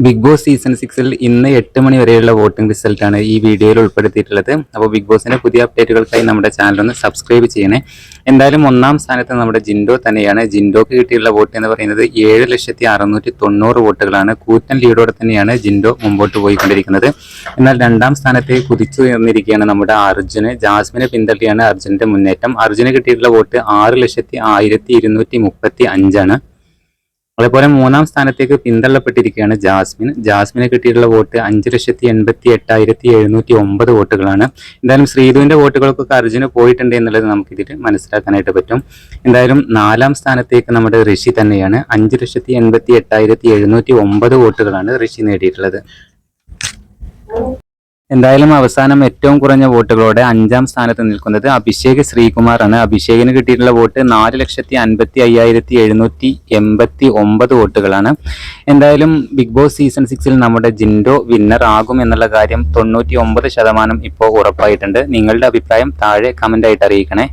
Big boss season 6ൽ ഇന്ന് 8 മണി വരെയുള്ള voting റിസൾട്ടാണ് ഈ വീഡിയോയിൽ ഉൾപ്പെടുത്തിയിട്ടുള്ളത്. അപ്പോൾ ബിഗ് ബോസിന്റെ പുതിയ അപ്ഡേറ്റുകൾക്കായി നമ്മുടെ ചാനൽ ഒന്ന് സബ്സ്ക്രൈബ് ചെയ്യണേ. എന്തായാലും ഒന്നാം സ്ഥാനത്ത് നമ്മുടെ ജിൻഡോ തന്നെയാണ്. ജിൻഡോക്ക് കിട്ടിയുള്ള വോട്ട് എന്ന് പറയുന്നത് 7,690 വോട്ടുകളാണ്. കൂറ്റൻ ലീഡോടെ തന്നെയാണ് ജിൻഡോ മുമ്പോട്ട് പോയിക്കൊണ്ടിരിക്കുന്നത്. എന്നാൽ രണ്ടാം സ്ഥാനത്തേക്ക് കുതിച്ചുയർന്നിരിക്കുകയാണ് നമ്മുടെ അർജുന്. ജാസ്മിനെ പിന്തള്ളിയാണ് അർജുന്റെ മുന്നേറ്റം. അർജുന് കിട്ടിയിട്ടുള്ള വോട്ട് 6,01,135 അതേപോലെ മൂന്നാം സ്ഥാനത്തേക്ക് പിന്തള്ളപ്പെട്ടിരിക്കുകയാണ് ജാസ്മിന് കിട്ടിയിട്ടുള്ള വോട്ട് 5,88,709 വോട്ടുകളാണ്. എന്തായാലും ശ്രീധുവിന്റെ വോട്ടുകൾക്കൊക്കെ അർജുന് പോയിട്ടുണ്ട് എന്നുള്ളത് നമുക്കിതിൽ മനസ്സിലാക്കാനായിട്ട് പറ്റും. എന്തായാലും നാലാം സ്ഥാനത്തേക്ക് നമ്മുടെ ഋഷി തന്നെയാണ്. 5,88,709 വോട്ടുകളാണ് ഋഷി നേടിയിട്ടുള്ളത്. എന്തായാലും അവസാനം ഏറ്റവും കുറഞ്ഞ വോട്ടുകളോടെ 5ാം സ്ഥാനത്ത് നിൽക്കുന്നത് അഭിഷേക് ശ്രീകുമാർ ആണ്. അഭിഷേകിന് കിട്ടിയിട്ടുള്ള വോട്ട് 4,55,789 വോട്ടുകളാണ്. എന്തായാലും ബിഗ് ബോസ് സീസൺ 6ൽ നമ്മുടെ ജിൻഡോ വിന്നർ ആകും എന്നുള്ള കാര്യം 99% ഇപ്പോൾ ഉറപ്പായിട്ടുണ്ട്. നിങ്ങളുടെ അഭിപ്രായം താഴെ കമന്റ് ആയിട്ട് അറിയിക്കണേ.